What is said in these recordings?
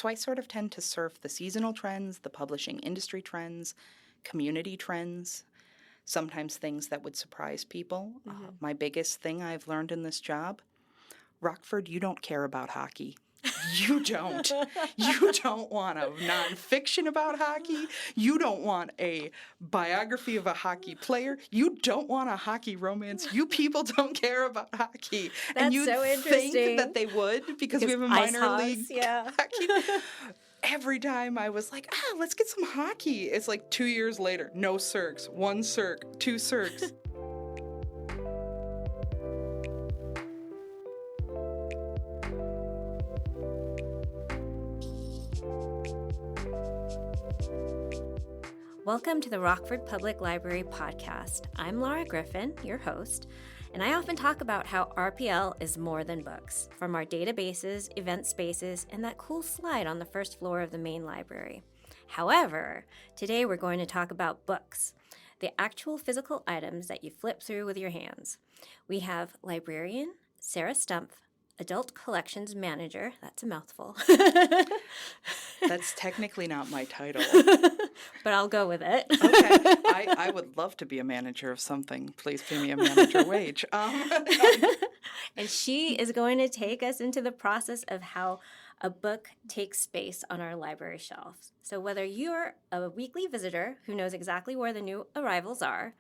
So I sort of tend to surf the seasonal trends, the publishing industry trends, community trends, sometimes things that would surprise people. My biggest thing I've learned in this job, Rockford, you don't care about hockey. You don't. You don't want a nonfiction about hockey. You don't want a biography of a hockey player. You don't want a hockey romance. You people don't care about hockey. That's and you'd so interesting. think that they would because we have a Ice minor Hawks, league yeah. hockey. Every time I was like, let's get some hockey. It's like 2 years later, no circs, 1 circ, 2 circs. Welcome to the Rockford Public Library podcast. I'm Laura Griffin, your host, and I often talk about how RPL is more than books, from our databases, event spaces, and that cool slide on the first floor of the main library. However, today we're going to talk about books, the actual physical items that you flip through with your hands. We have librarian Sarah Stumpf, Adult Collections Manager, that's a mouthful. That's technically not my title. But I'll go with it. Okay. I would love to be a manager of something. Please pay me a manager wage. And she is going to take us into the process of how a book takes space on our library shelves. So whether you're a weekly visitor who knows exactly where the new arrivals are,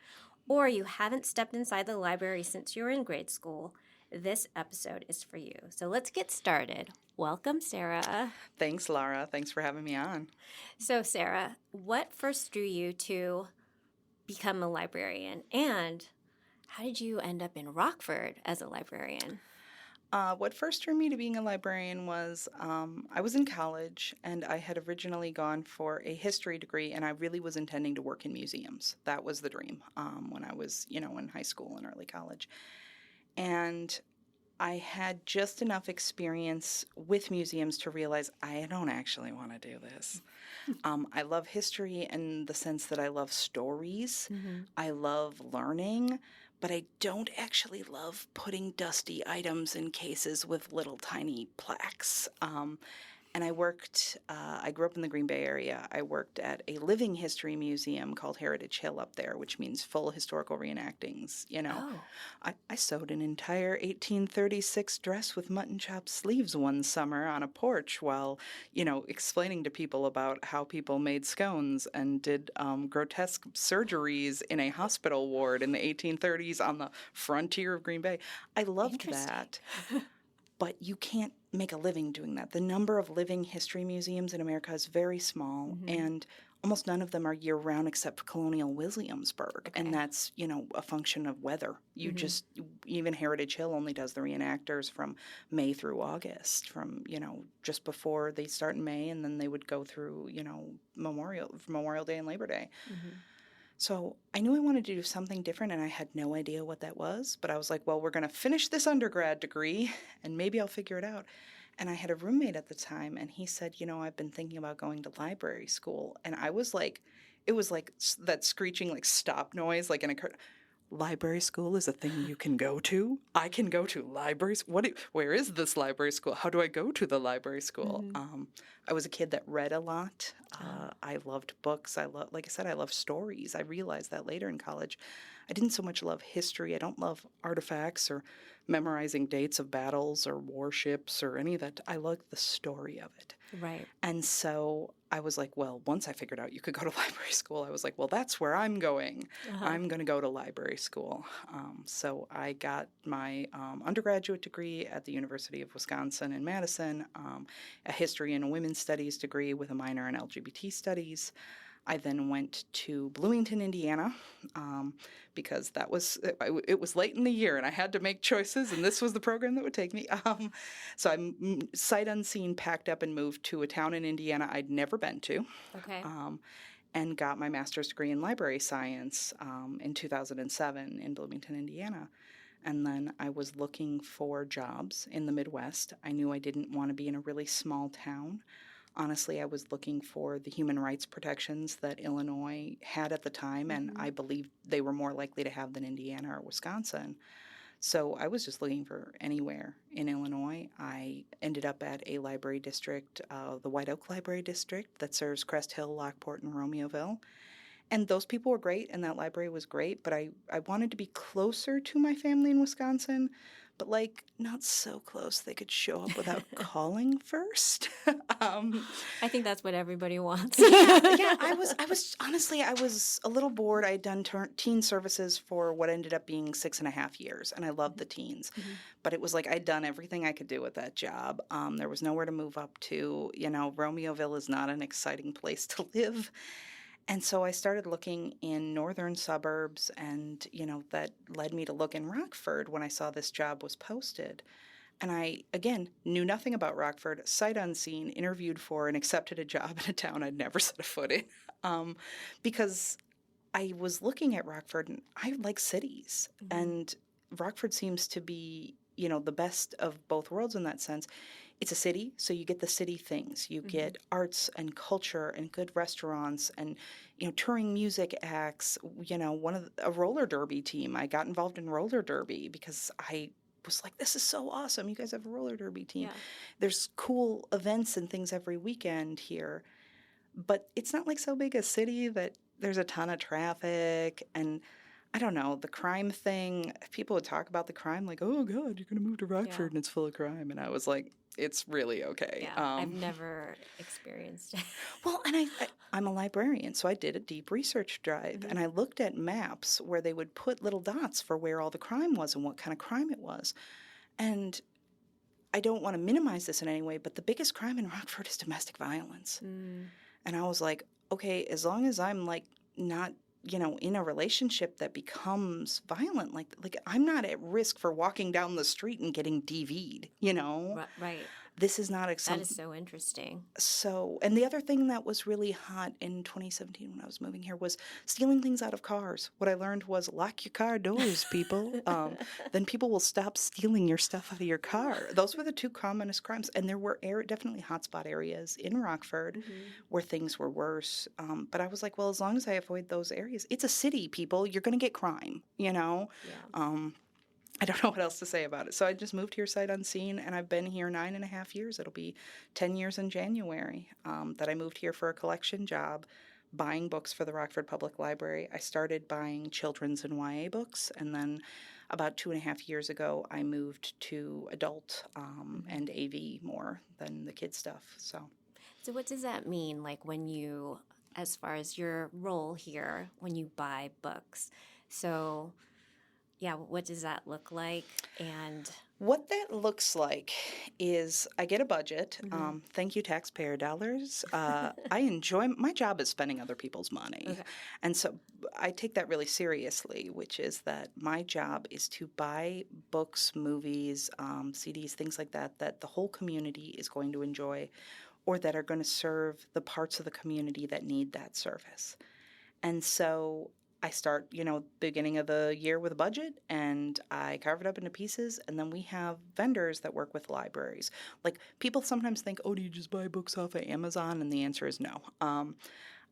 or you haven't stepped inside the library since you were in grade school, this episode is for you. So let's get started. Welcome, Sarah. Thanks, Laura. Thanks for having me on. So, Sarah, what first drew you to become a librarian? And how did you end up in Rockford as a librarian? What first drew me to being a librarian was I was in college, and I had originally gone for a history degree, and I really was intending to work in museums. That was the dream when I was, in high school and early college. And I had just enough experience with museums to realize I don't actually want to do this. I love history in the sense that I love stories. Mm-hmm. I love learning, but I don't actually love putting dusty items in cases with little tiny plaques. And I grew up in the Green Bay area. I worked at a living history museum called Heritage Hill up there, which means full historical reenactings, Oh. I sewed an entire 1836 dress with mutton chop sleeves one summer on a porch while, explaining to people about how people made scones and did grotesque surgeries in a hospital ward in the 1830s on the frontier of Green Bay. I loved that. But you can't make a living doing that. The number of living history museums in America is very small, mm-hmm. and almost none of them are year-round except for Colonial Williamsburg, and that's, a function of weather. You mm-hmm. Even Heritage Hill only does the reenactors from May through August, from, just before they start in May, and then they would go through, Memorial Day and Labor Day. Mm-hmm. So I knew I wanted to do something different, and I had no idea what that was. But I was like, well, we're going to finish this undergrad degree, and maybe I'll figure it out. And I had a roommate at the time, and he said, I've been thinking about going to library school. And I was like, it was like that screeching, stop noise, in a library school is a thing you can go to. I can go to libraries. Where is this library school? How do I go to the library school? Mm-hmm. I was a kid that read a lot. I loved books. Like I said, I love stories. I realized that later in college. I didn't so much love history. I don't love artifacts or memorizing dates of battles or warships or any of that. I like the story of it. Right. And so I was like, well, once I figured out you could go to library school, I was like, well, that's where I'm going. Uh-huh. I'm going to go to library school. So I got my undergraduate degree at the University of Wisconsin in Madison, a history and a women's studies degree with a minor in LGBT studies. I then went to Bloomington, Indiana, because it was late in the year and I had to make choices, and this was the program that would take me. So I sight unseen packed up and moved to a town in Indiana I'd never been to. Okay. And got my master's degree in library science in 2007 in Bloomington, Indiana. And then I was looking for jobs in the Midwest. I knew I didn't want to be in a really small town. Honestly, I was looking for the human rights protections that Illinois had at the time, and I believed they were more likely to have than Indiana or Wisconsin. So I was just looking for anywhere in Illinois. I ended up at a library district, the White Oak Library District, that serves Crest Hill, Lockport, and Romeoville. And those people were great, and that library was great, but I wanted to be closer to my family in Wisconsin, but like not so close they could show up without calling first. I think that's what everybody wants. Yeah, I was honestly, I was a little bored. I had done teen services for what ended up being 6.5 years, and I loved the teens. But it was like I'd done everything I could do with that job. There was nowhere to move up to. Romeoville is not an exciting place to live. And so I started looking in northern suburbs, and, that led me to look in Rockford when I saw this job was posted. And I, again, knew nothing about Rockford, sight unseen, interviewed for and accepted a job in a town I'd never set a foot in, because I was looking at Rockford, and I like cities. And Rockford seems to be, the best of both worlds in that sense. It's a city, so you get the city things. You get arts and culture and good restaurants and, touring music acts. A roller derby team. I got involved in roller derby because I was like, this is so awesome. You guys have a roller derby team. Yeah. There's cool events and things every weekend here. But it's not like so big a city that there's a ton of traffic. And I don't know, the crime thing, people would talk about the crime like, oh, God, you're going to move to Rockford and it's full of crime. And I was like, it's really okay. Yeah, I've never experienced it. Well, and I'm a librarian, so I did a deep research drive, and I looked at maps where they would put little dots for where all the crime was and what kind of crime it was. And I don't want to minimize this in any way, but the biggest crime in Rockford is domestic violence. And I was like, okay, as long as I'm like not in a relationship that becomes violent, like I'm not at risk for walking down the street and getting DV'd, Right. This is not That is so interesting. So, and the other thing that was really hot in 2017 when I was moving here was stealing things out of cars. What I learned was lock your car doors, people. Then people will stop stealing your stuff out of your car. Those were the two commonest crimes. And there were definitely hotspot areas in Rockford where things were worse. But I was like, well, as long as I avoid those areas, it's a city, people. You're going to get crime, Yeah. I don't know what else to say about it. So I just moved here sight unseen, and I've been here 9.5 years. It'll be 10 years in January that I moved here for a collection job, buying books for the Rockford Public Library. I started buying children's and YA books, and then about 2.5 years ago, I moved to adult and AV more than the kid stuff. So what does that mean, like when you, as far as your role here, when you buy books? So yeah, what does that look like? And what that looks like is I get a budget. Thank you, taxpayer dollars. I enjoy my job is spending other people's money. Okay. And so I take that really seriously, which is that my job is to buy books, movies, CDs, things like that the whole community is going to enjoy or that are going to serve the parts of the community that need that service. And so I start, beginning of the year with a budget, and I carve it up into pieces, and then we have vendors that work with libraries. Like, people sometimes think, oh, do you just buy books off of Amazon? And the answer is no.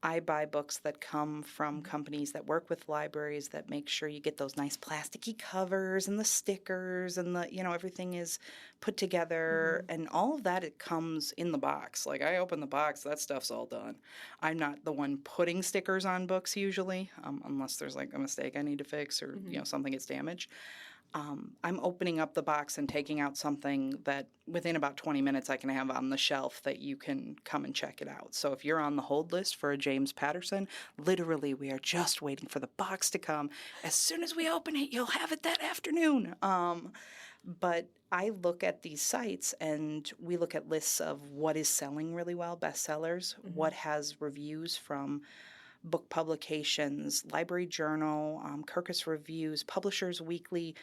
I buy books that come from companies that work with libraries that make sure you get those nice plasticky covers and the stickers and the, everything is put together and all of that, it comes in the box. Like, I open the box, that stuff's all done. I'm not the one putting stickers on books usually, unless there's like a mistake I need to fix or, something gets damaged. I'm opening up the box and taking out something that within about 20 minutes I can have on the shelf that you can come and check it out. So if you're on the hold list for a James Patterson, literally we are just waiting for the box to come. As soon as we open it, you'll have it that afternoon. But I look at these sites and we look at lists of what is selling really well, bestsellers, what has reviews from book publications, Library Journal, Kirkus Reviews, Publishers Weekly,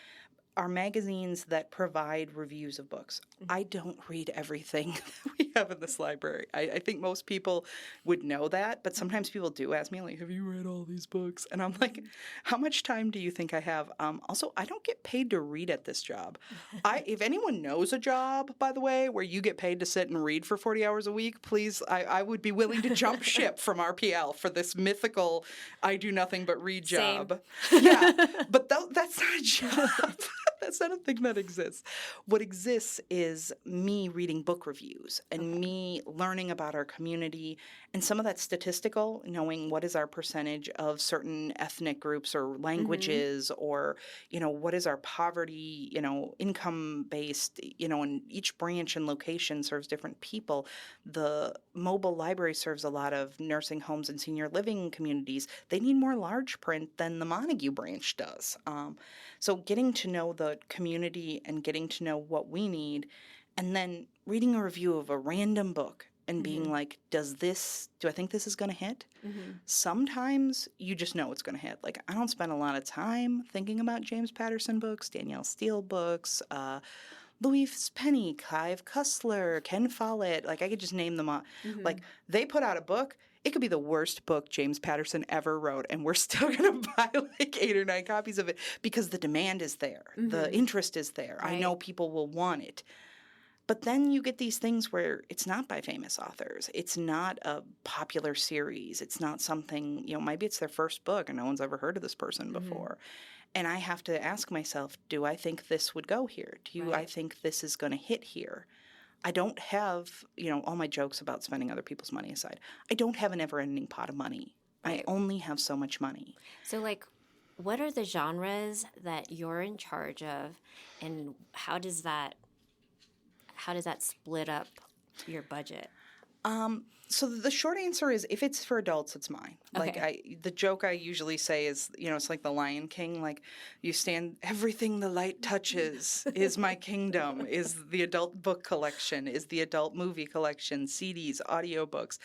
are magazines that provide reviews of books. I don't read everything that we have in this library. I think most people would know that, but sometimes people do ask me, like, have you read all these books? And I'm like, how much time do you think I have? Also, I don't get paid to read at this job. If anyone knows a job, by the way, where you get paid to sit and read for 40 hours a week, please, I would be willing to jump ship from RPL for this mythical I do nothing but read job. Same. Yeah, but that's not a job. That's not a thing that exists. What exists is me reading book reviews and me learning about our community and some of that statistical, knowing what is our percentage of certain ethnic groups or languages or, what is our poverty, income based, and each branch and location serves different people. The mobile library serves a lot of nursing homes and senior living communities. They need more large print than the Montague branch does. So getting to know the community and getting to know what we need, and then reading a review of a random book and being like, do I think this is going to hit? Sometimes you just know it's going to hit. Like, I don't spend a lot of time thinking about James Patterson books, Danielle Steele books, Louise Penny, Clive Cussler, Ken Follett. Like, I could just name them all. Like, they put out a book. It could be the worst book James Patterson ever wrote, and we're still going to buy like 8 or 9 copies of it because the demand is there. The interest is there. Right. I know people will want it. But then you get these things where it's not by famous authors. It's not a popular series. It's not something, maybe it's their first book and no one's ever heard of this person before. And I have to ask myself, do I think this would go here? Do I think this is going to hit here? I don't have, all my jokes about spending other people's money aside. I don't have an ever-ending pot of money. Right. I only have so much money. So, what are the genres that you're in charge of, and how does that split up your budget? So the short answer is, if it's for adults, it's mine. Okay. Like the joke I usually say is, it's like the Lion King. Like, everything the light touches is my kingdom. Is the adult book collection? Is the adult movie collection? CDs, audiobooks,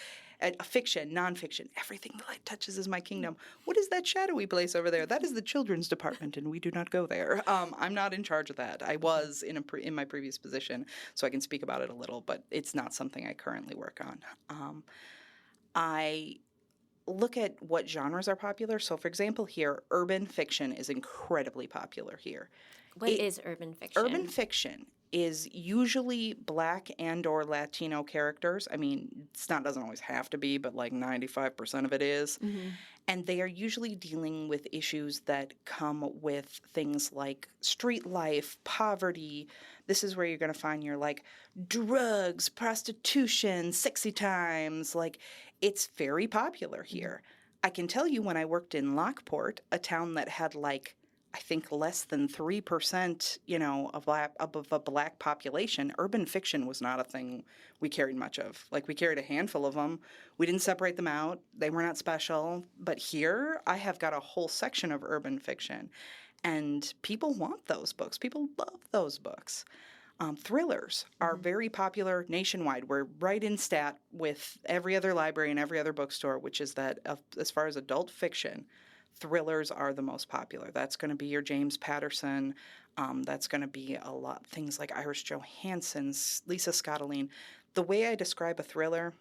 fiction, nonfiction. Everything the light touches is my kingdom. What is that shadowy place over there? That is the children's department, and we do not go there. I'm not in charge of that. I was in my previous position, so I can speak about it a little, but it's not something I currently work on. I look at what genres are popular. So, for example, here, urban fiction is incredibly popular here. What is urban fiction? Urban fiction is usually Black and or Latino characters. I mean, doesn't always have to be, but like 95% of it is. And they are usually dealing with issues that come with things like street life, poverty. This is where you're going to find your drugs, prostitution, sexy times. It's very popular here. I can tell you, when I worked in Lockport, a town that had I think less than 3%, of a Black population, urban fiction was not a thing we carried much of. We carried a handful of them. We didn't separate them out. They were not special. But here, I have got a whole section of urban fiction. And people want those books. People love those books. Thrillers are very popular nationwide. We're right in stat with every other library and every other bookstore, which is that as far as adult fiction, thrillers are the most popular. That's going to be your James Patterson. That's going to be a lot things like Iris Johansen's, Lisa Scottoline. The way I describe a thriller,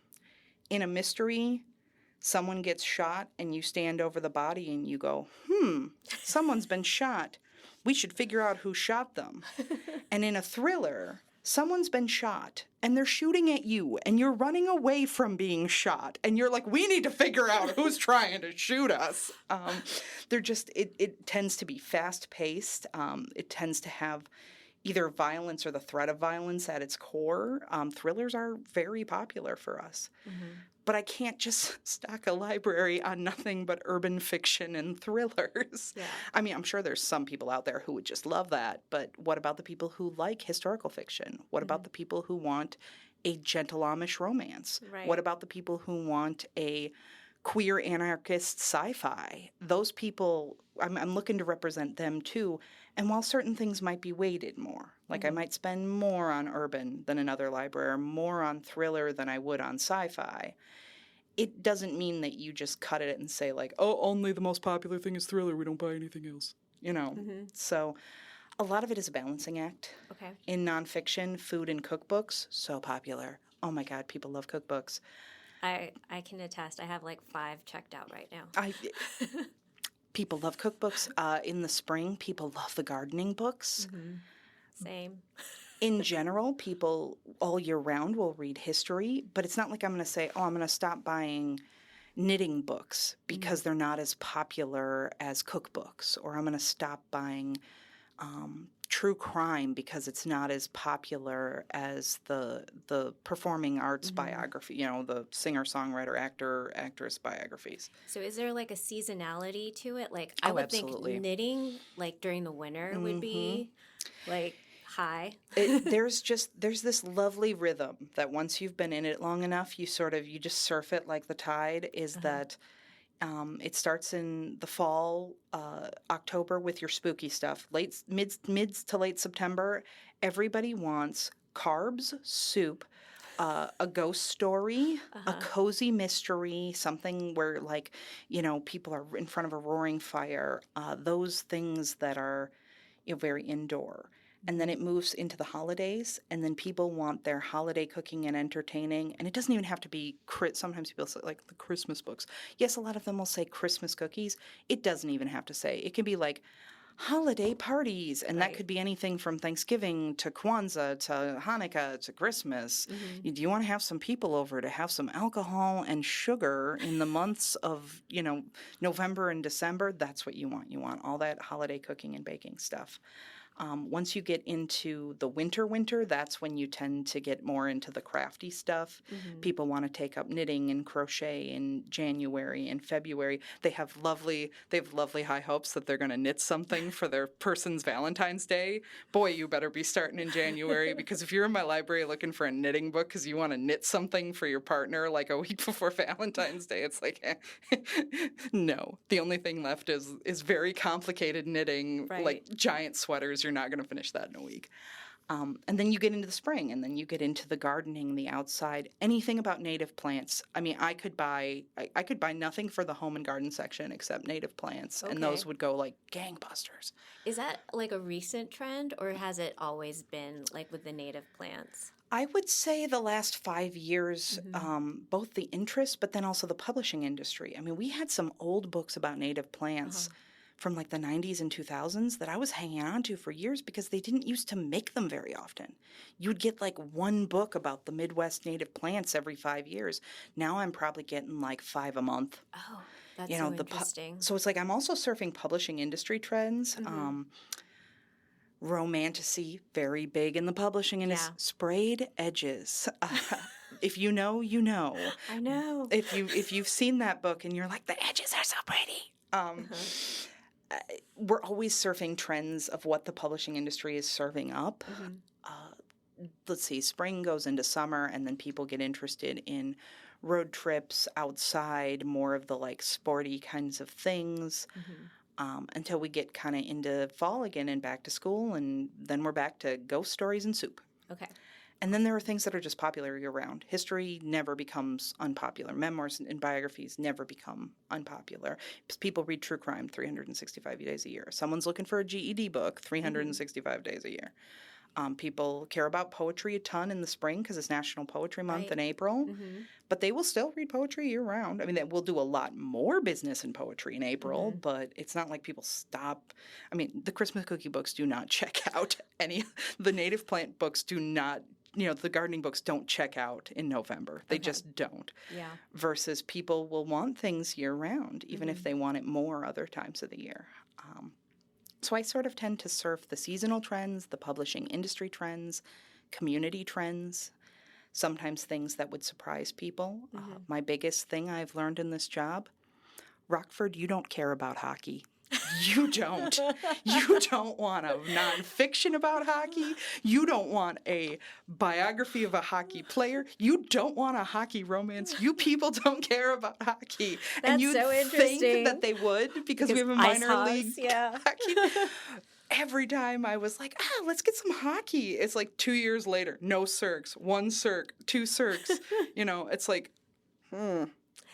in a mystery, someone gets shot and you stand over the body and you go, someone's been shot. We should figure out who shot them. And in a thriller, someone's been shot and they're shooting at you and you're running away from being shot and you're like, we need to figure out who's trying to shoot us. It tends to be fast-paced. It tends to have either violence or the threat of violence at its core. Thrillers are very popular for us. But I can't just stock a library on nothing but urban fiction and thrillers. Yeah. I mean, I'm sure there's some people out there who would just love that, but what about the people who like historical fiction? What about the people who want a gentle Amish romance? Right. What about the people who want a queer anarchist sci-fi? Those people, I'm looking to represent them too. And while certain things might be weighted more, I might spend more on urban than another library, or more on thriller than I would on sci-fi, it doesn't mean that you just cut it and say only the most popular thing is thriller, we don't buy anything else, So a lot of it is a balancing act. Okay. In nonfiction, food and cookbooks, so popular. Oh my God, people love cookbooks. I can attest. I have 5 checked out right now. People love cookbooks. In the spring, people love the gardening books. Same. In general, people all year round will read history, but it's not like I'm going to say, I'm going to stop buying knitting books because they're not as popular as cookbooks, or I'm going to stop buying true crime because it's not as popular as the performing arts biography, the singer, songwriter, actor, actress biographies. So is there like a seasonality to it? Like I Oh, would think absolutely. knitting like during the winter would be like high. There's this lovely rhythm that once you've been in it long enough, you just surf it like the tide, is that it starts in the fall, October, with your spooky stuff. Mids to late September, everybody wants carbs, soup, a ghost story, a cozy mystery, something where people are in front of a roaring fire. Those things that are very indoor. And then it moves into the holidays, and then people want their holiday cooking and entertaining. And it doesn't even have to be, sometimes people say, like, the Christmas books. Yes, a lot of them will say Christmas cookies. It doesn't even have to say. It can be like holiday parties, and that could be anything from Thanksgiving to Kwanzaa to Hanukkah to Christmas. Do you want to have some people over to have some alcohol and sugar in the months of, November and December? That's what you want. You want all that holiday cooking and baking stuff. Once you get into the winter, that's when you tend to get more into the crafty stuff. People want to take up knitting and crochet in January and February. They have lovely high hopes that they're going to knit something for their person's Valentine's Day. Boy, you better be starting in January, because if you're in my library looking for a knitting book because you want to knit something for your partner like a week before Valentine's Day, it's like, no. The only thing left is very complicated knitting, like giant sweaters. You're not going to finish that in a week. And then you get into the spring, and then you get into the gardening, the outside, anything about native plants. I mean, I could buy nothing for the home and garden section except native plants, and those would go like gangbusters. Is that like a recent trend, or has it always been like with the native plants? I would say the last 5 years, both the interest, but then also the publishing industry. I mean, we had some old books about native plants from like the 90s and 2000s that I was hanging on to for years because they didn't used to make them very often. You'd get like one book about the Midwest native plants every 5 years. Now I'm probably getting like 5 a month. Oh, that's so interesting. So it's like I'm also surfing publishing industry trends. Romantasy, very big in the publishing industry. Yeah. Sprayed edges. If you know, you know. I know. If you've seen that book and you're like, the edges are so pretty. We're always surfing trends of what the publishing industry is serving up. Let's see, spring goes into summer, and then people get interested in road trips outside, more of the like sporty kinds of things, until we get kind of into fall again and back to school, and then we're back to ghost stories and soup. Okay. And then there are things that are just popular year-round. History never becomes unpopular. Memoirs and biographies never become unpopular. People read true crime 365 days a year. Someone's looking for a GED book 365 days a year. People care about poetry a ton in the spring because it's National Poetry Month in April. But they will still read poetry year-round. I mean, we'll do a lot more business in poetry in April, but it's not like people stop. I mean, the Christmas cookie books do not check out any. The native plant books do not. The gardening books don't check out in November. They just don't. Yeah. Versus people will want things year-round, even if they want it more other times of the year. So I sort of tend to surf the seasonal trends, the publishing industry trends, community trends, sometimes things that would surprise people. My biggest thing I've learned in this job, Rockford, you don't care about hockey. You don't. You don't want a nonfiction about hockey. You don't want a biography of a hockey player. You don't want a hockey romance. You people don't care about hockey. That's and you so interesting. Think that they would because we have a minor league hockey. Every time I was like, let's get some hockey. It's like 2 years later, no circs, 1 circ, 2 circs. It's like, I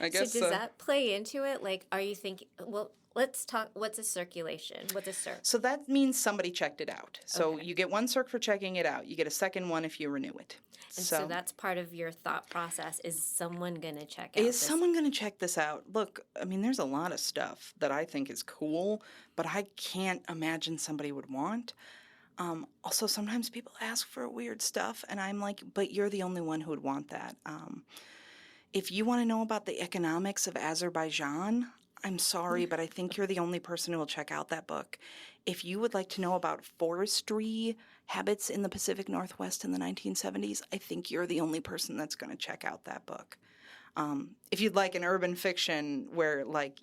guess. So does that play into it? Like, are you thinking, well, let's talk, what's a circulation? What's a circ? So that means somebody checked it out. So you get 1 circ for checking it out. You get a second one if you renew it. And so that's part of your thought process. Is someone going to check out Is someone going to check this out? Look, I mean, there's a lot of stuff that I think is cool, but I can't imagine somebody would want. Also, sometimes people ask for weird stuff, and I'm like, but you're the only one who would want that. If you want to know about the economics of Azerbaijan, I'm sorry, but I think you're the only person who will check out that book. If you would like to know about forestry habits in the Pacific Northwest in the 1970s, I think you're the only person that's going to check out that book. If you'd like an urban fiction where, like,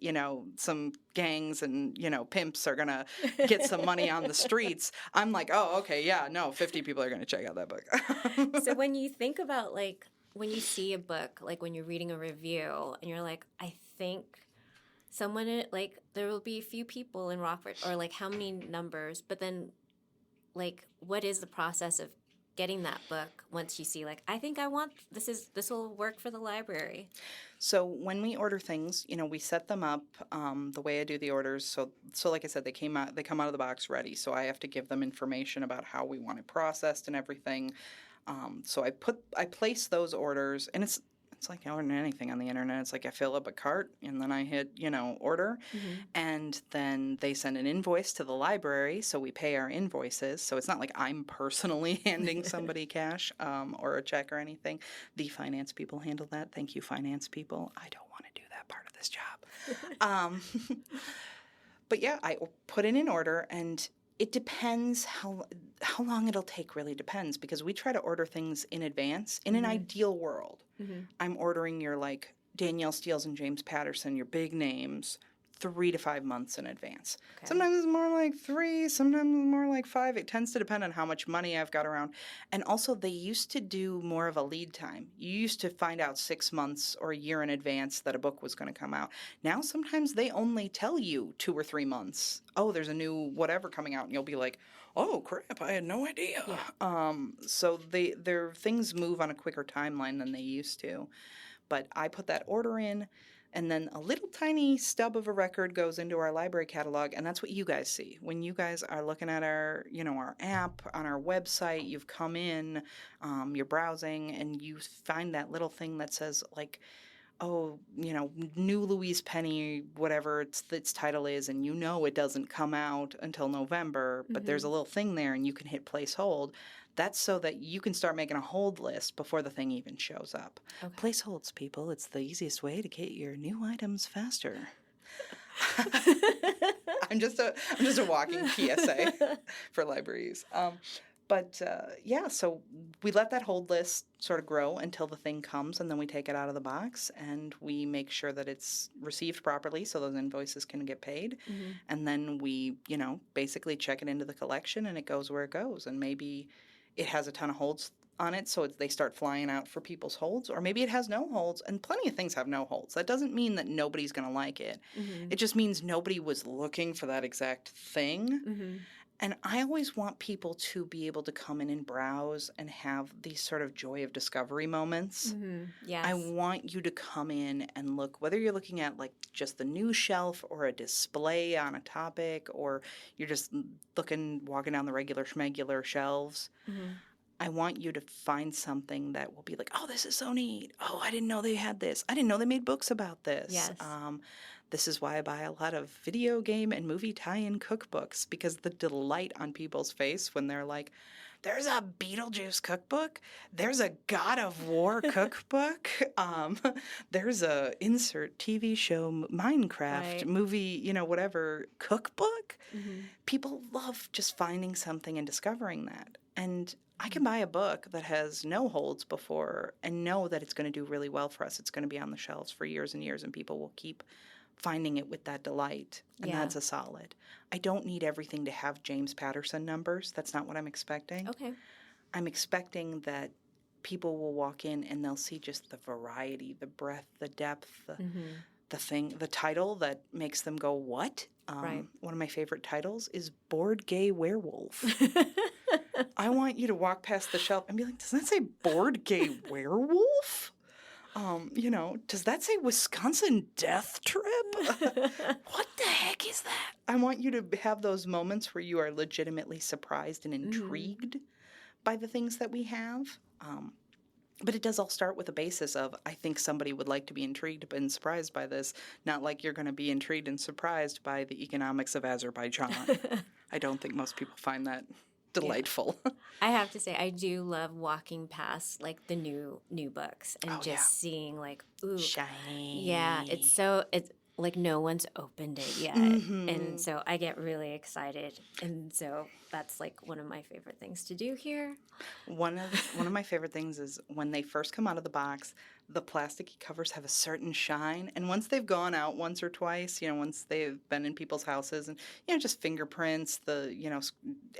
some gangs and, pimps are going to get some money on the streets, I'm like, oh, okay, yeah, no, 50 people are going to check out that book. So when you think about, like, when you see a book, like when you're reading a review and you're like, I think someone, like, there will be a few people in Rockford, or like how many numbers, but then, like, what is the process of getting that book once you see, like, I think I want, this will work for the library? So when we order things, we set them up the way I do the orders. So like I said, they come out of the box ready. So I have to give them information about how we want it processed and everything. So I place those orders, and it's like ordering anything on the internet. It's like I fill up a cart and then I hit, order. Mm-hmm. And then they send an invoice to the library. So we pay our invoices. So it's not like I'm personally handing somebody cash or a check or anything. The finance people handle that. Thank you, finance people. I don't want to do that part of this job. But yeah, I put in an order, and it depends how long it'll take. Really depends, because we try to order things in advance. In an ideal world, I'm ordering your, like, Danielle Steels and James Patterson, your big names, 3 to 5 months in advance. Okay. Sometimes it's more like 3, sometimes it's more like 5. It tends to depend on how much money I've got around. And also, they used to do more of a lead time. You used to find out 6 months or a year in advance that a book was going to come out. Now, sometimes they only tell you 2 or 3 months. Oh, there's a new whatever coming out, and you'll be like, oh, crap, I had no idea. Yeah. So their things move on a quicker timeline than they used to. But I put that order in, and then a little tiny stub of a record goes into our library catalog, and that's what you guys see. When you guys are looking at our app, on our website, you've come in, you're browsing, and you find that little thing that says, like, oh, new Louise Penny, whatever its title is, and it doesn't come out until November, but there's a little thing there, and you can hit place hold. That's so that you can start making a hold list before the thing even shows up. Okay. Place holds, people. It's the easiest way to get your new items faster. I'm just a walking PSA for libraries. So we let that hold list sort of grow until the thing comes, and then we take it out of the box, and we make sure that it's received properly so those invoices can get paid. Mm-hmm. And then we, basically check it into the collection, and it goes where it goes. And maybe it has a ton of holds on it, so they start flying out for people's holds, or maybe it has no holds, and plenty of things have no holds. That doesn't mean that nobody's going to like it. Mm-hmm. It just means nobody was looking for that exact thing. Mm-hmm. And I always want people to be able to come in and browse and have these sort of joy of discovery moments. Mm-hmm. Yes. I want you to come in and look, whether you're looking at, like, just the news shelf or a display on a topic, or you're just walking down the regular schmegular shelves. Mm-hmm. I want you to find something that will be like, oh, this is so neat. Oh, I didn't know they had this. I didn't know they made books about this. Yes. This is why I buy a lot of video game and movie tie-in cookbooks, because the delight on people's face when they're like, there's a Beetlejuice cookbook, there's a God of War cookbook, there's a insert TV show, Minecraft, movie, whatever, cookbook. Mm-hmm. People love just finding something and discovering that. And I can buy a book that has no holds before and know that it's going to do really well for us. It's going to be on the shelves for years and years, and people will keep finding it with that delight, and that's a solid. I don't need everything to have James Patterson numbers. That's not what I'm expecting. Okay. I'm expecting that people will walk in and they'll see just the variety, the breadth, the depth, the title that makes them go, what? One of my favorite titles is Board Gay Werewolf. I want you to walk past the shelf and be like, does that say Board Gay Werewolf? Does that say Wisconsin Death Trip? What the heck is that? I want you to have those moments where you are legitimately surprised and intrigued by the things that we have. But it does all start with a basis of, I think somebody would like to be intrigued and surprised by this, not like you're going to be intrigued and surprised by the economics of Azerbaijan. I don't think most people find that delightful. Yeah. I have to say, I do love walking past, like, the new books and seeing, like, ooh, shiny. Yeah, like no one's opened it yet. Mm-hmm. And so I get really excited. And so that's like one of my favorite things to do here. One of my favorite things is when they first come out of the box, the plasticky covers have a certain shine, and once they've gone out once or twice, once they've been in people's houses and just fingerprints, the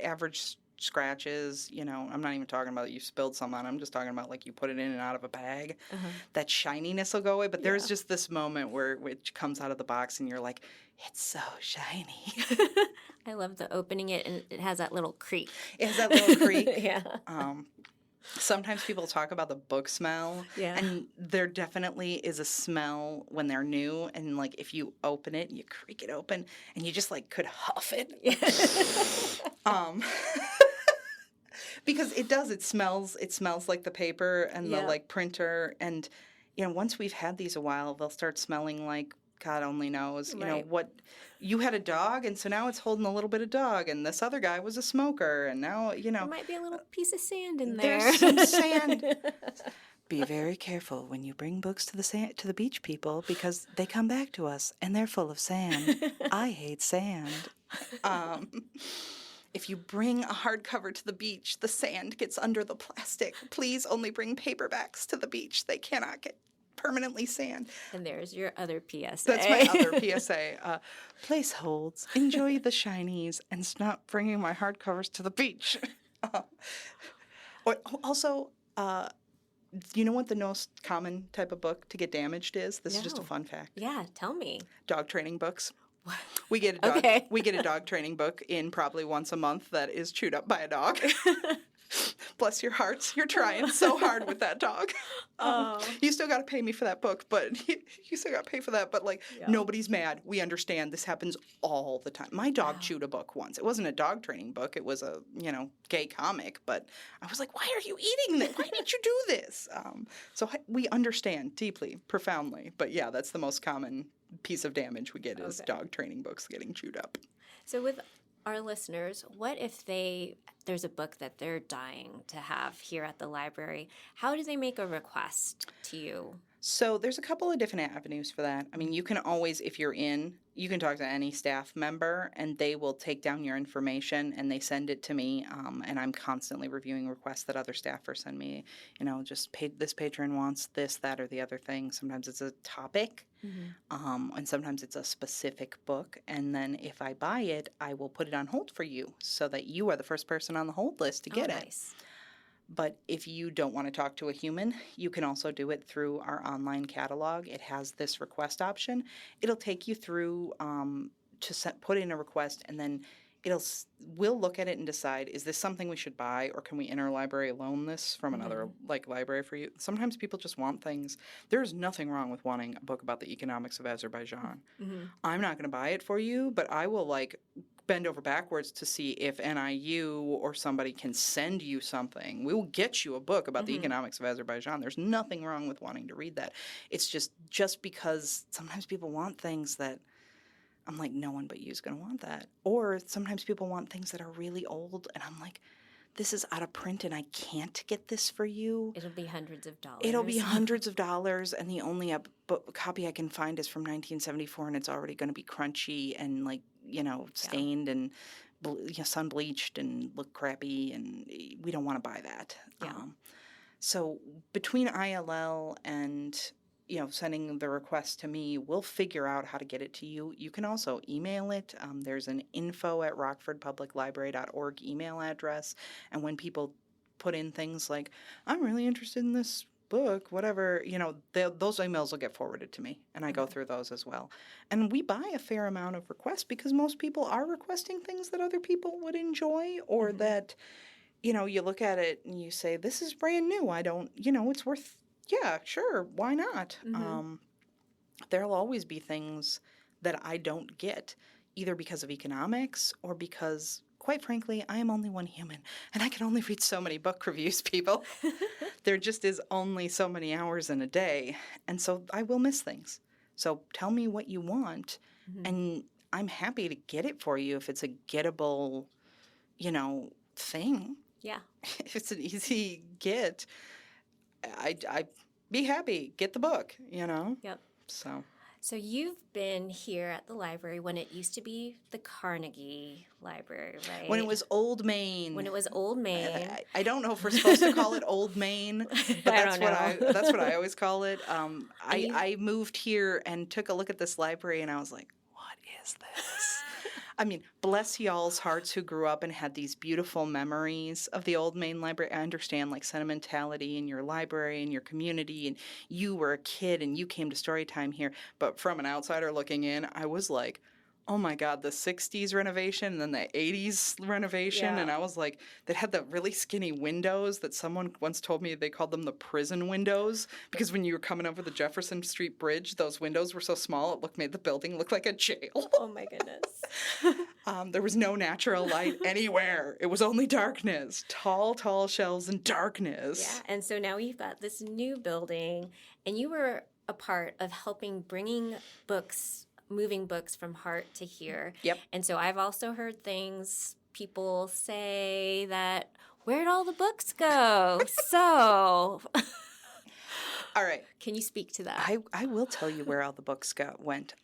average scratches, I'm not even talking about you spilled something on it. I'm just talking about like you put it in and out of a bag. That shininess will go away, but there's just this moment where it comes out of the box and you're like, it's so shiny. I love the opening it, and it has that little creak. It has that little creak. Yeah. Sometimes people talk about the book smell, and there definitely is a smell when they're new, and like if you open it, you creak it open, and you just like could huff it. Because it does, it smells like the paper and the like printer, and once we've had these a while, they'll start smelling like God only knows, what. You had a dog, and so now it's holding a little bit of dog, and this other guy was a smoker, and now, There might be a little piece of sand in there. There's some sand. Be very careful when you bring books to the beach, people, because they come back to us, and they're full of sand. I hate sand. If you bring a hardcover to the beach, the sand gets under the plastic. Please only bring paperbacks to the beach. They cannot get permanently sand. And there's your other PSA. That's my other PSA. Place holds. Enjoy the shinies and stop bringing my hardcovers to the beach. Also, you know what the most common type of book to get damaged is? This is just a fun fact. Yeah, tell me. Dog training books. What? We get a dog training book in probably once a month that is chewed up by a dog. Bless your hearts. You're trying so hard with that dog. You still got to pay me for that book, but you still got to pay for that. But, nobody's mad. We understand this happens all the time. My dog chewed a book once. It wasn't a dog training book. It was a, gay comic. But I was like, why are you eating this? Why did you do this? So we understand deeply, profoundly. But, yeah, that's the most common piece of damage we get is dog training books getting chewed up. So with our listeners, what if there's a book that they're dying to have here at the library? How do they make a request to you? So there's a couple of different avenues for that. I mean, you can always, if you're you can talk to any staff member, and they will take down your information and they send it to me, and I'm constantly reviewing requests that other staffers send me. This patron wants this, that, or the other thing. Sometimes it's a topic, and sometimes it's a specific book. And then if I buy it, I will put it on hold for you so that you are the first person on the hold list to get it. But if you don't want to talk to a human, you can also do it through our online catalog. It has this request option. It'll take you through to put in a request, and then we'll look at it and decide, is this something we should buy, or can we interlibrary loan this from another library for you? Sometimes people just want things. There's nothing wrong with wanting a book about the economics of Azerbaijan. I'm not going to buy it for you, but I will bend over backwards to see if NIU or somebody can send you something. We will get you a book about the economics of Azerbaijan. There's nothing wrong with wanting to read that. It's just because sometimes people want things that I'm like, no one but you is going to want that. Or sometimes people want things that are really old, and I'm like, this is out of print and I can't get this for you. It'll be hundreds of dollars. It'll be hundreds of dollars, and the only copy I can find is from 1974, and it's already going to be crunchy and stained and sun bleached and look crappy, and we don't want to buy that. So between ILL and sending the request to me, we'll figure out how to get it to you. You can also email it. There's an info@rockfordpubliclibrary.org email address. And when people put in things like, I'm really interested in this book, whatever, those emails will get forwarded to me, and I go through those as well. And we buy a fair amount of requests because most people are requesting things that other people would enjoy, or that, you look at it and you say, this is brand new. I don't, it's worth, yeah, sure, why not? There'll always be things that I don't get, either because of economics or because, quite frankly, I am only one human, and I can only read so many book reviews, people. There just is only so many hours in a day, and so I will miss things. So tell me what you want, and I'm happy to get it for you if it's a gettable, thing. Yeah. If it's an easy get, I'd be happy. Get the book, Yep. So So you've been here at the library when it used to be the Carnegie Library, right? When it was Old Main. When it was Old Main. I don't know if we're supposed to call it Old Main, but I that's don't know. that's what I always call it. you- I moved here and took a look at this library, and I was like, what is this? I mean, bless y'all's hearts who grew up and had these beautiful memories of the Old Main Library. I understand like sentimentality in your library and your community, and you were a kid and you came to story time here. But from an outsider looking in, I was like, oh my God, the 60s renovation and then the 80s renovation. Yeah. And I was like, that had the really skinny windows that someone once told me they called them the prison windows because when you were coming over the Jefferson Street Bridge, those windows were so small it made the building look like a jail. Oh my goodness. There was no natural light anywhere. It was only darkness. Tall, tall shelves and darkness. Yeah, and so now we've got this new building, and you were a part of helping moving books from Hart to here. Yep. And so I've also heard people say that, where'd all the books go? So, All right. can you speak to that? I will tell you where all the books went.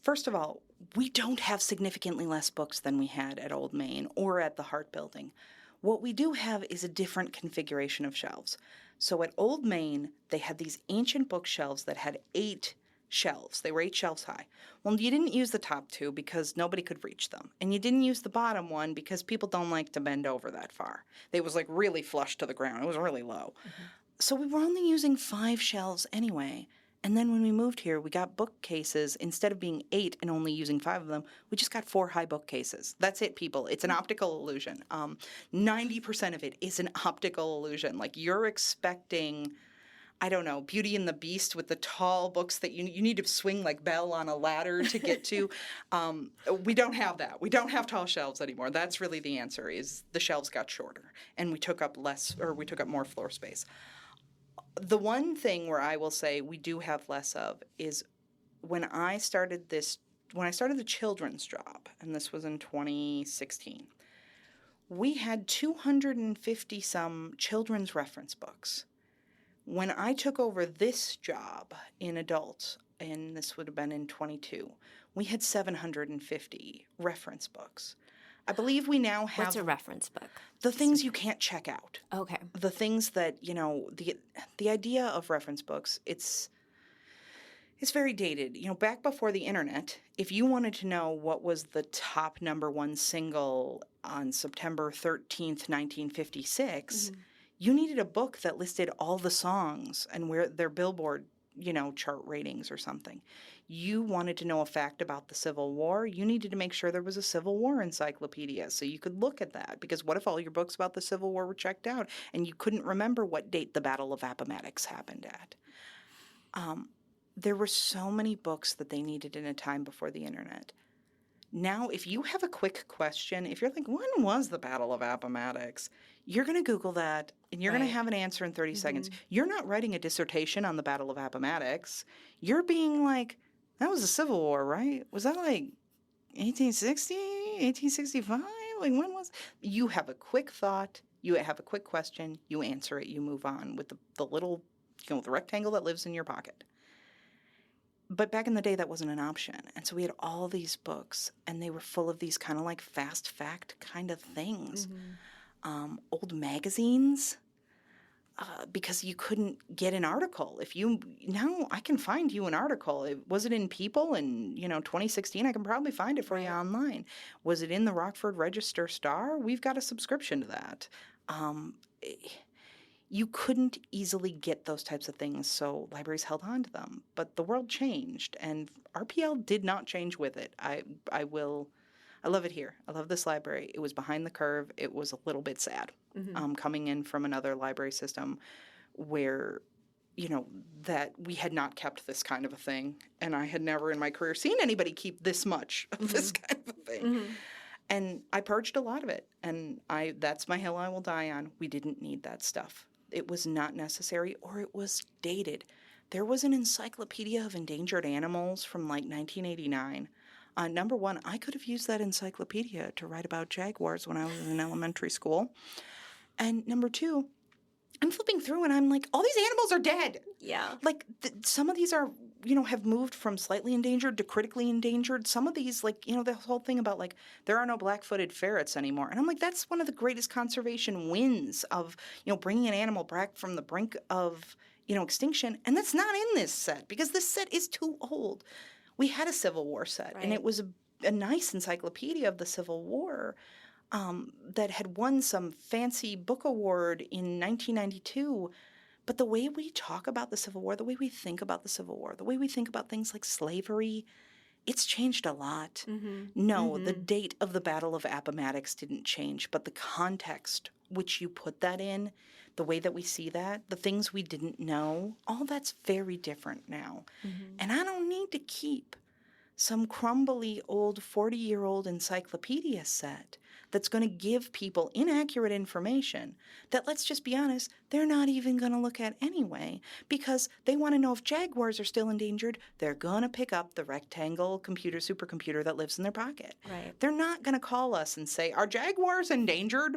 First of all, we don't have significantly less books than we had at Old Main or at the Hart Building. What we do have is a different configuration of shelves. So at Old Main, they had these ancient bookshelves that had 8 shelves. They were 8 shelves high. Well, you didn't use the top 2 because nobody could reach them. And you didn't use the bottom one because people don't like to bend over that far. It was like really flush to the ground. It was really low. Mm-hmm. So we were only using 5 shelves anyway. And then when we moved here, we got bookcases. Instead of being 8 and only using 5 of them, we just got 4 high bookcases. That's it, people. It's an optical illusion. 90% of it is an optical illusion. Like you're expecting, I don't know, Beauty and the Beast with the tall books that you need to swing like Belle on a ladder to get to. We don't have that. We don't have tall shelves anymore. That's really the answer, is the shelves got shorter and we took up more floor space. The one thing where I will say we do have less of is when I started the children's job, and this was in 2016, we had 250 some children's reference books. When I took over this job in adults, and this would have been in 22, we had 750 reference books. I believe we now have... What's a reference book? The things you can't check out. Okay. The things that, the idea of reference books, it's very dated. Back before the internet, if you wanted to know what was the top #1 single on September 13th, 1956, you needed a book that listed all the songs and where their Billboard, chart ratings or something. You wanted to know a fact about the Civil War, you needed to make sure there was a Civil War encyclopedia so you could look at that. Because what if all your books about the Civil War were checked out and you couldn't remember what date the Battle of Appomattox happened at? There were so many books that they needed in a time before the internet. Now, if you have a quick question, if you're like, when was the Battle of Appomattox? You're going to Google that, and you're going to have an answer in 30 seconds. You're not writing a dissertation on the Battle of Appomattox. You're being like, that was the Civil War, right? Was that like 1860, 1865? Like, when was... You have a quick thought. You have a quick question. You answer it. You move on with the little, the rectangle that lives in your pocket. But back in the day, that wasn't an option. And so we had all these books, and they were full of these kind of like fast fact kind of things. Old magazines, because you couldn't get an article. Now I can find you an article. Was it in People in, 2016? I can probably find it for you online. Was it in the Rockford Register Star? We've got a subscription to that. You couldn't easily get those types of things, so libraries held on to them. But the world changed, and RPL did not change with it. I love it here. I love this library. It was behind the curve. It was a little bit sad coming in from another library system where, that we had not kept this kind of a thing. And I had never in my career seen anybody keep this much of this kind of a thing. And I purged a lot of it. And that's my hill I will die on. We didn't need that stuff. It was not necessary, or it was dated. There was an encyclopedia of endangered animals from like 1989. Number one, I could have used that encyclopedia to write about jaguars when I was in elementary school. And number two, I'm flipping through and I'm like, all these animals are dead. Yeah. Like some of these are, have moved from slightly endangered to critically endangered. Some of these, like, the whole thing about like there are no black-footed ferrets anymore. And I'm like, that's one of the greatest conservation wins of, bringing an animal back from the brink of, extinction. And that's not in this set because this set is too old. We had a Civil War set and it was a nice encyclopedia of the Civil War. That had won some fancy book award in 1992. But the way we talk about the Civil War, the way we think about the Civil War, the way we think about things like slavery, it's changed a lot. No, the date of the Battle of Appomattox didn't change, but the context which you put that in, the way that we see that, the things we didn't know, all that's very different now. And I don't need to keep some crumbly old 40-year-old encyclopedia set that's going to give people inaccurate information that, let's just be honest, they're not even going to look at anyway because they want to know if jaguars are still endangered. They're going to pick up the rectangle supercomputer that lives in their pocket. Right. They're not going to call us and say, are jaguars endangered?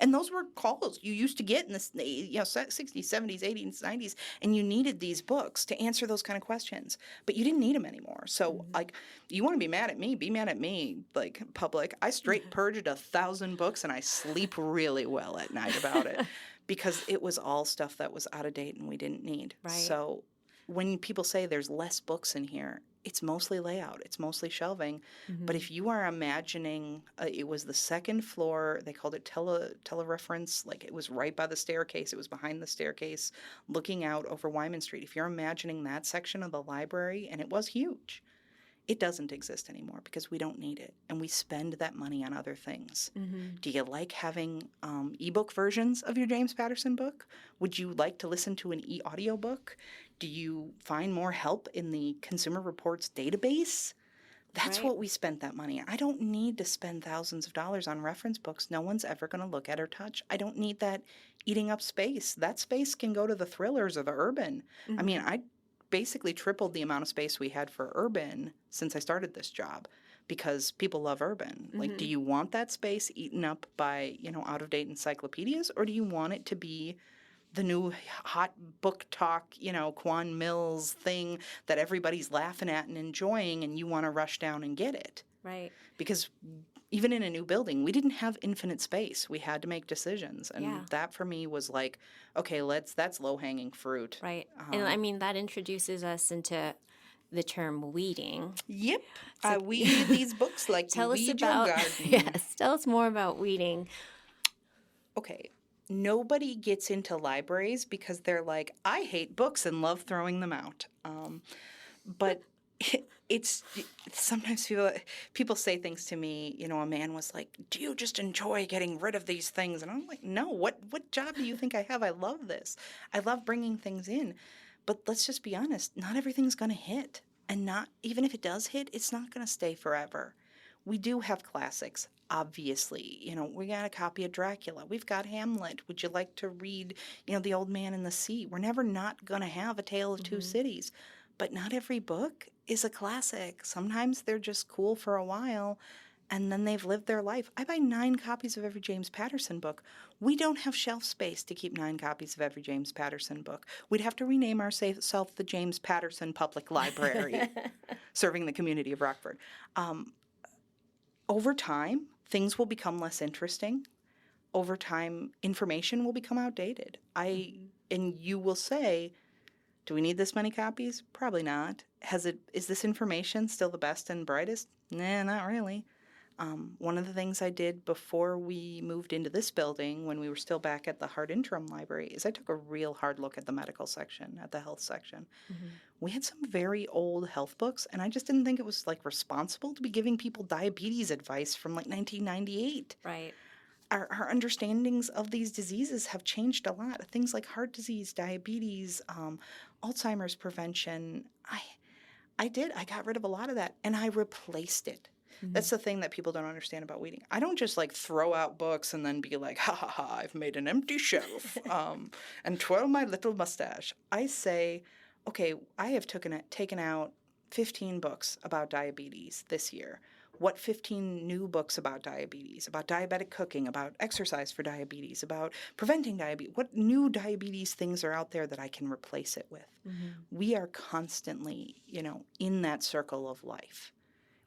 And those were calls you used to get in the 60s, 70s, 80s, 90s, and you needed these books to answer those kind of questions. But you didn't need them anymore. So, like, you want to be mad at me, like, public. I straight purged 1,000 books, and I sleep really well at night about it because it was all stuff that was out of date and we didn't need. Right. So when people say there's less books in here, it's mostly layout. It's mostly shelving. But if you are imagining, it was the second floor. They called it telereference. Like it was right by the staircase. It was behind the staircase, looking out over Wyman Street. If you're imagining that section of the library, and it was huge, it doesn't exist anymore because we don't need it, and we spend that money on other things. Do you like having ebook versions of your James Patterson book? Would you like to listen to an e-audio book? Do you find more help in the Consumer Reports database? That's what we spent that money on. I don't need to spend thousands of dollars on reference books no one's ever going to look at or touch. I don't need that eating up space. That space can go to the thrillers or the urban. I mean, I basically tripled the amount of space we had for urban since I started this job because people love urban. Like, do you want that space eaten up by, out-of-date encyclopedias, or do you want it to be the new hot book talk, Quan Mills thing that everybody's laughing at and enjoying, and you want to rush down and get it? Right. Because even in a new building, we didn't have infinite space. We had to make decisions. And that for me was like, okay, that's low-hanging fruit. Right. And I mean, that introduces us into the term weeding. Yep. I weed these books like you weed your garden. Yes. Tell us more about weeding. Okay. Nobody gets into libraries because they're like, I hate books and love throwing them out. But it's sometimes people say things to me. A man was like, do you just enjoy getting rid of these things? And I'm like, no, what job do you think I have? I love this. I love bringing things in. But let's just be honest, not everything's going to hit. And not even if it does hit, it's not going to stay forever. We do have classics, obviously. We got a copy of Dracula. We've got Hamlet. Would you like to read, The Old Man and the Sea? We're never not going to have A Tale of Two Cities. But not every book is a classic. Sometimes they're just cool for a while, and then they've lived their life. I buy 9 copies of every James Patterson book. We don't have shelf space to keep 9 copies of every James Patterson book. We'd have to rename ourselves the James Patterson Public Library, serving the community of Rockford. Over time, things will become less interesting. Over time, information will become outdated. And you will say, do we need this many copies? Probably not. Is this information still the best and brightest? Nah, not really. One of the things I did before we moved into this building, when we were still back at the Hart Interim Library, is I took a real hard look at the medical section, at the health section. We had some very old health books, and I just didn't think it was, responsible to be giving people diabetes advice from, 1998. Right. Our understandings of these diseases have changed a lot. Things like heart disease, diabetes, Alzheimer's prevention. I got rid of a lot of that, and I replaced it. That's the thing that people don't understand about weeding. I don't just throw out books and then be like, ha ha ha, I've made an empty shelf and twirl my little mustache. I say, okay, I have taken out 15 books about diabetes this year. what 15 new books about diabetes, about diabetic cooking, about exercise for diabetes, about preventing diabetes, what new diabetes things are out there that I can replace it with. We are constantly, in that circle of life.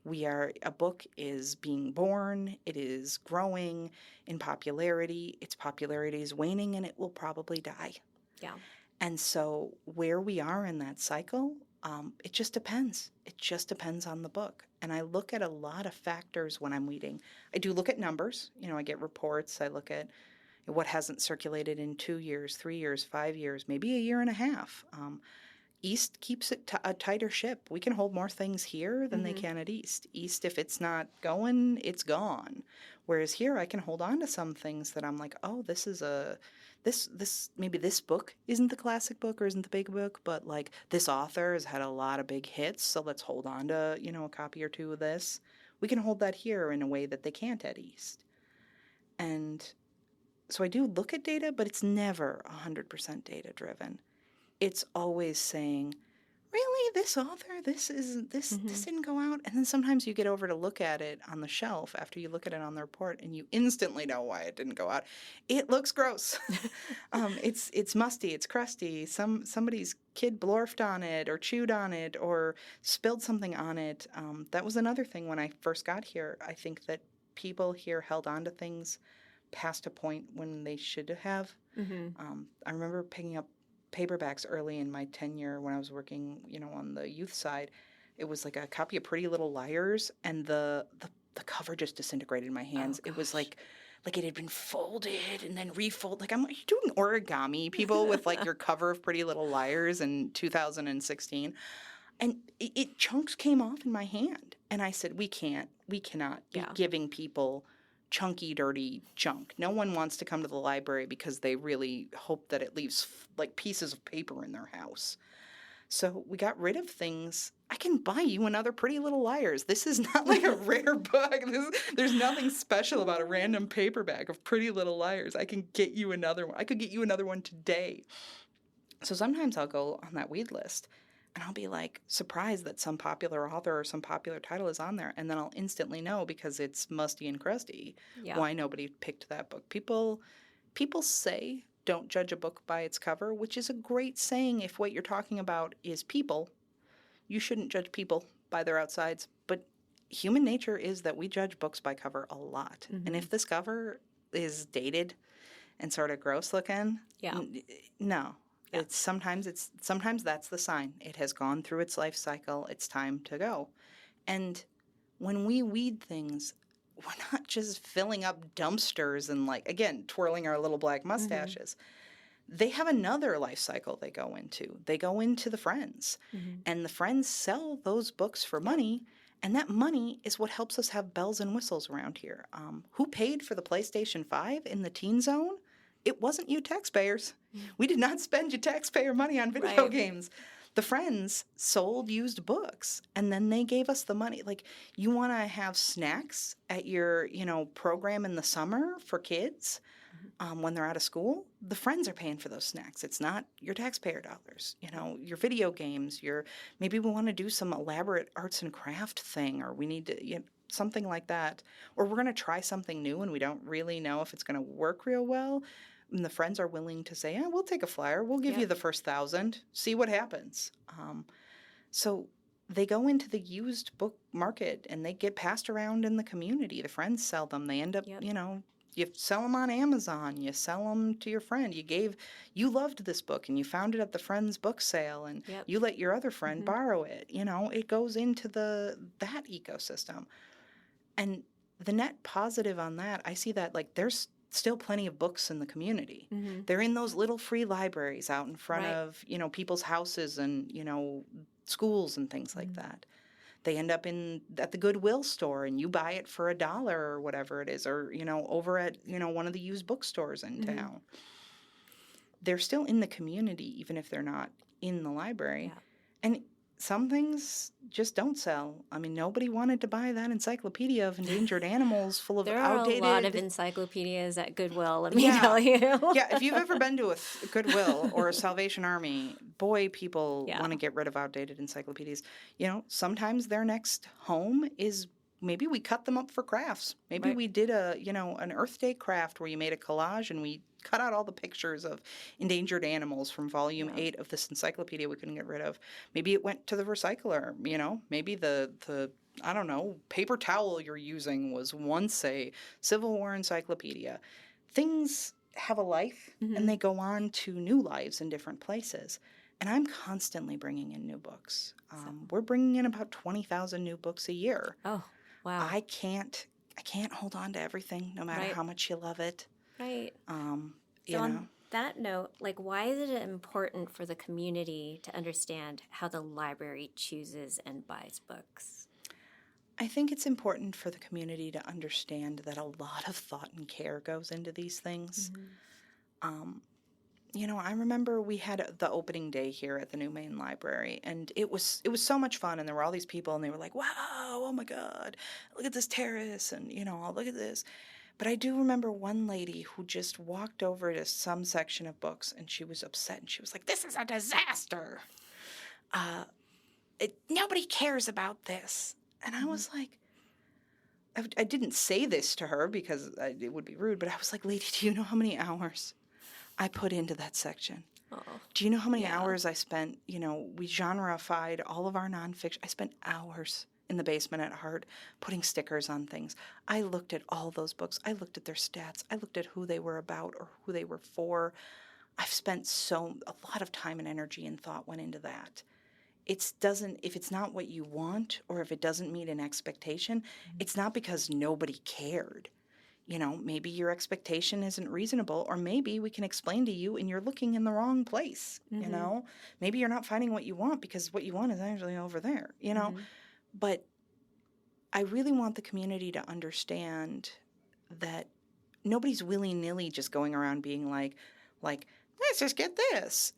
A book is being born, it is growing in popularity, its popularity is waning, and it will probably die. Yeah. And so where we are in that cycle, it just depends. It just depends on the book. And I look at a lot of factors when I'm reading. I do look at numbers. I get reports. I look at what hasn't circulated in 2 years, 3 years, 5 years, maybe a year and a half. East keeps it a tighter ship. We can hold more things here than they can at East. East, if it's not going, it's gone. Whereas here, I can hold on to some things that I'm like, oh, this is maybe this book isn't the classic book or isn't the big book, but like this author has had a lot of big hits, so let's hold on to, a copy or two of this. We can hold that here in a way that they can't at East. And so I do look at data, but it's never 100% data driven. It's always saying, really, this author, this didn't go out? And then sometimes you get over to look at it on the shelf after you look at it on the report, and you instantly know why it didn't go out. It looks gross. It's musty, it's crusty. Somebody's kid blorfed on it or chewed on it or spilled something on it. That was another thing when I first got here. I think that people here held on to things past a point when they should have. I remember picking up paperbacks early in my tenure when I was working, on the youth side. It was like a copy of Pretty Little Liars, and the cover just disintegrated in my hands. It was like it had been folded and then refolded. Like, are you doing origami, people, with like your cover of Pretty Little Liars in 2016? And chunks came off in my hand. And I said, we cannot be giving people chunky, dirty junk. No one wants to come to the library because they really hope that it leaves like pieces of paper in their house. So we got rid of things. I can buy you another Pretty Little Liars. This is not like a rare book. There's nothing special about a random paperback of Pretty Little Liars. I can get you another one. I could get you another one today. So sometimes I'll go on that weed list and I'll be like surprised that some popular author or some popular title is on there. And then I'll instantly know, because it's musty and crusty, why nobody picked that book. People say don't judge a book by its cover, which is a great saying. If what you're talking about is people, you shouldn't judge people by their outsides. But human nature is that we judge books by cover a lot. And if this cover is dated and sort of gross looking, no. Yeah. Sometimes that's the sign. It has gone through its life cycle. It's time to go. And when we weed things, we're not just filling up dumpsters and, like, again, twirling our little black mustaches. They have another life cycle they go into. They go into the friends. And the friends sell those books for money. And that money is what helps us have bells and whistles around here. Who paid for the PlayStation 5 in the teen zone? It wasn't you taxpayers. We did not spend your taxpayer money on video games. The friends sold used books, and then they gave us the money. Like, you want to have snacks at your, program in the summer for kids when they're out of school? The friends are paying for those snacks. It's not your taxpayer dollars. Your video games, maybe we want to do some elaborate arts and craft thing, or we need to, something like that. Or we're going to try something new and we don't really know if it's going to work real well. And the friends are willing to say, we'll take a flyer. We'll give you the first 1,000. See what happens. So they go into the used book market and they get passed around in the community. The friends sell them. They end up, you sell them on Amazon. You sell them to your friend. You loved this book and you found it at the friend's book sale, and you let your other friend borrow it. It goes into that ecosystem. And the net positive on that, I see that, like, there's still plenty of books in the community. They're in those little free libraries out in front of, people's houses and, schools and things like that. They end up at the Goodwill store, and you buy it for $1 or whatever it is, or, over at, one of the used bookstores in town. They're still in the community, even if they're not in the library. And some things just don't sell. I mean, nobody wanted to buy that encyclopedia of endangered animals full of outdated... There are a lot of encyclopedias at Goodwill, let me tell you. If you've ever been to a Goodwill or a Salvation Army, boy, people want to get rid of outdated encyclopedias. Sometimes their next home is maybe we cut them up for crafts. Maybe Right. we did an Earth Day craft where you made a collage and we cut out all the pictures of endangered animals from volume Yeah. 8 of this encyclopedia we couldn't get rid of. Maybe it went to the recycler, maybe the I don't know, paper towel you're using was once a Civil War encyclopedia. Things have a life and they go on to new lives in different places. And I'm constantly bringing in new books. We're bringing in about 20,000 new books a year. Oh, wow. I can't hold on to everything, no matter Right. how much you love it. Right. You So know, on that note, like, why is it important for the community to understand how the library chooses and buys books? I think it's important for the community to understand that a lot of thought and care goes into these things. I remember we had the opening day here at the new main library, and it was so much fun, and there were all these people, and they were like, wow, oh my God, look at this terrace, and, look at this. But I do remember one lady who just walked over to some section of books, and she was upset, and she was like, this is a disaster. Nobody cares about this. And I was like, I didn't say this to her because it would be rude, but I was like, lady, do you know how many hours I put into that section? Oh, Do you know how many hours I spent? We genreified all of our nonfiction. I spent hours in the basement at Hart putting stickers on things. I looked at all those books. I looked at their stats. I looked at who they were about or who they were for. I've spent a lot of time and energy and thought went into that. If it's not what you want or if it doesn't meet an expectation, it's not because nobody cared. Maybe your expectation isn't reasonable, or maybe we can explain to you and you're looking in the wrong place. Maybe you're not finding what you want because what you want is actually over there, But I really want the community to understand that nobody's willy-nilly just going around being like, let's just get this.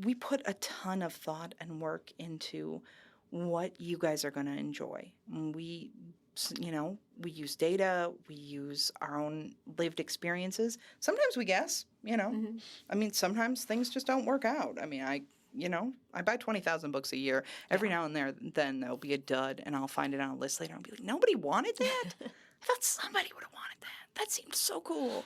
We put a ton of thought and work into what you guys are going to enjoy. We use data, we use our own lived experiences. Sometimes we guess, I mean, sometimes things just don't work out. I mean, I buy 20,000 books a year. Every now and then there'll be a dud, and I'll find it on a list later and be like, nobody wanted that? I thought somebody would have wanted that. That seemed so cool.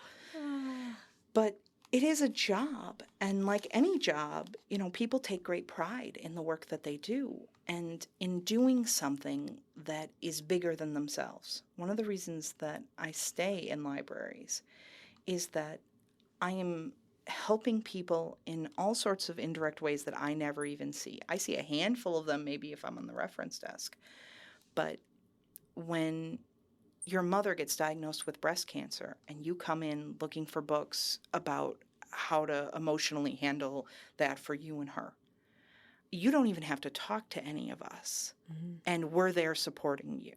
But it is a job, and like any job, people take great pride in the work that they do and in doing something that is bigger than themselves. One of the reasons that I stay in libraries is that I am helping people in all sorts of indirect ways that I never even see. I see a handful of them maybe if I'm on the reference desk. But when your mother gets diagnosed with breast cancer and you come in looking for books about how to emotionally handle that for you and her, you don't even have to talk to any of us, and we're there supporting you.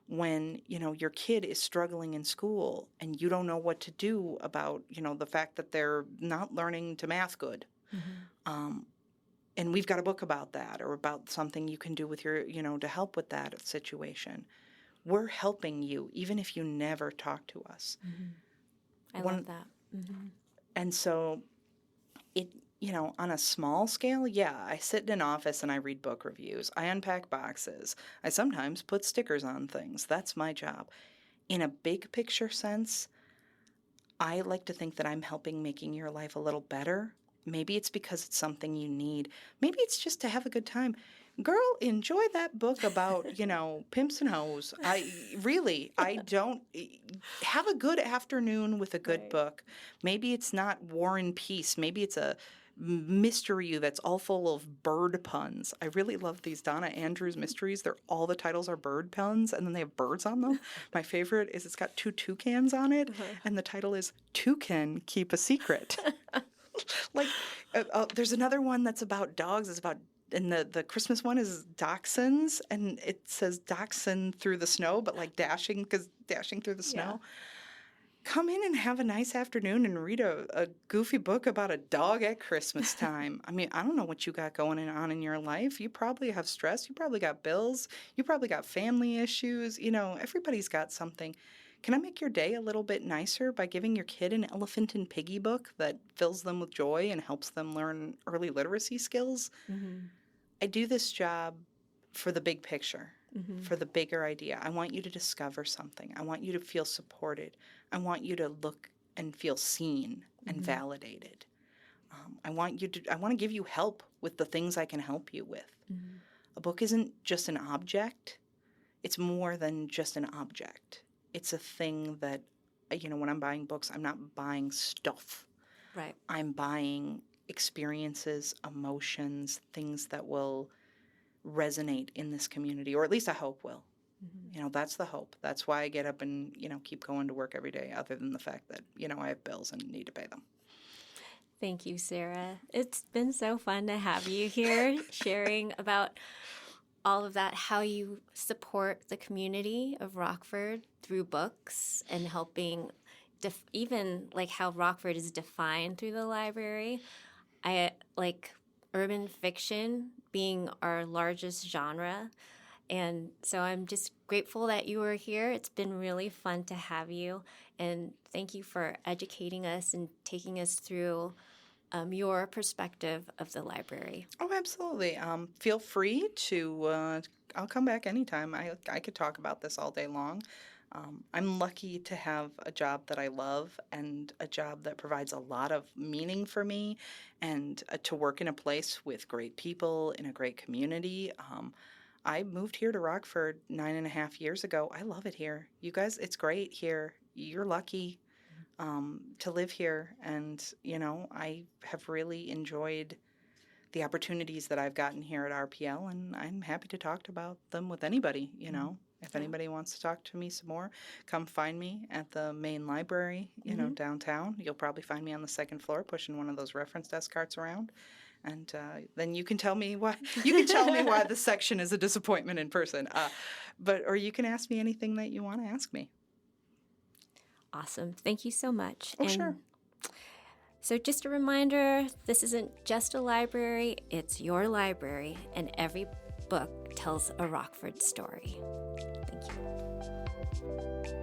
When, your kid is struggling in school and you don't know what to do about, the fact that they're not learning to math good. And we've got a book about that, or about something you can do with your, to help with that situation. We're helping you, even if you never talk to us. I love that. And so on a small scale, I sit in an office and I read book reviews. I unpack boxes. I sometimes put stickers on things. That's my job. In a big picture sense, I like to think that I'm making your life a little better. Maybe it's because it's something you need. Maybe it's just to have a good time. Girl, enjoy that book about, pimps and hoes. I don't have a good afternoon with a good book. Maybe it's not War and Peace. Maybe it's a mystery that's all full of bird puns. I really love these Donna Andrews mysteries. All the titles are bird puns, and then they have birds on them. My favorite is it's got 2 toucans on it, and the title is Toucan Keep a Secret. There's another one that's about dogs. It's about, and the Christmas one is dachshunds, and it says dachshund through the snow, but like dashing through the snow. Come in and have a nice afternoon and read a goofy book about a dog at Christmas time. I mean, I don't know what you got going on in your life. You probably have stress. You probably got bills. You probably got family issues. Everybody's got something. Can I make your day a little bit nicer by giving your kid an Elephant and Piggy book that fills them with joy and helps them learn early literacy skills? I do this job for the big picture. for the bigger idea. I want you to discover something. I want you to feel supported. I want you to look and feel seen and validated. I want to give you help with the things I can help you with. A book isn't just an object. It's more than just an object. It's a thing that, when I'm buying books, I'm not buying stuff. Right. I'm buying experiences, emotions, things that will resonate in this community, or at least I hope will. That's the hope. That's why I get up and, keep going to work every day, other than the fact that, I have bills and need to pay them. Thank you, Sarah. It's been so fun to have you here sharing about all of that, how you support the community of Rockford through books and helping even like how Rockford is defined through the library. I like urban fiction being our largest genre. And so I'm just grateful that you were here. It's been really fun to have you. And thank you for educating us and taking us through your perspective of the library. Oh, absolutely. Feel free to, I'll come back anytime. I could talk about this all day long. I'm lucky to have a job that I love and a job that provides a lot of meaning for me, and to work in a place with great people in a great community. I moved here to Rockford 9.5 years ago. I love it here. You guys, it's great here. You're lucky to live here. And, I have really enjoyed the opportunities that I've gotten here at RPL, and I'm happy to talk about them with anybody, If anybody wants to talk to me some more, come find me at the main library, downtown. You'll probably find me on the second floor pushing one of those reference desk carts around. And then you can tell me why. You can tell me why the section is a disappointment in person. Or you can ask me anything that you want to ask me. Awesome. Thank you so much. Oh, sure. So just a reminder, this isn't just a library, it's your library, and every book tells a Rockford story. Thank you.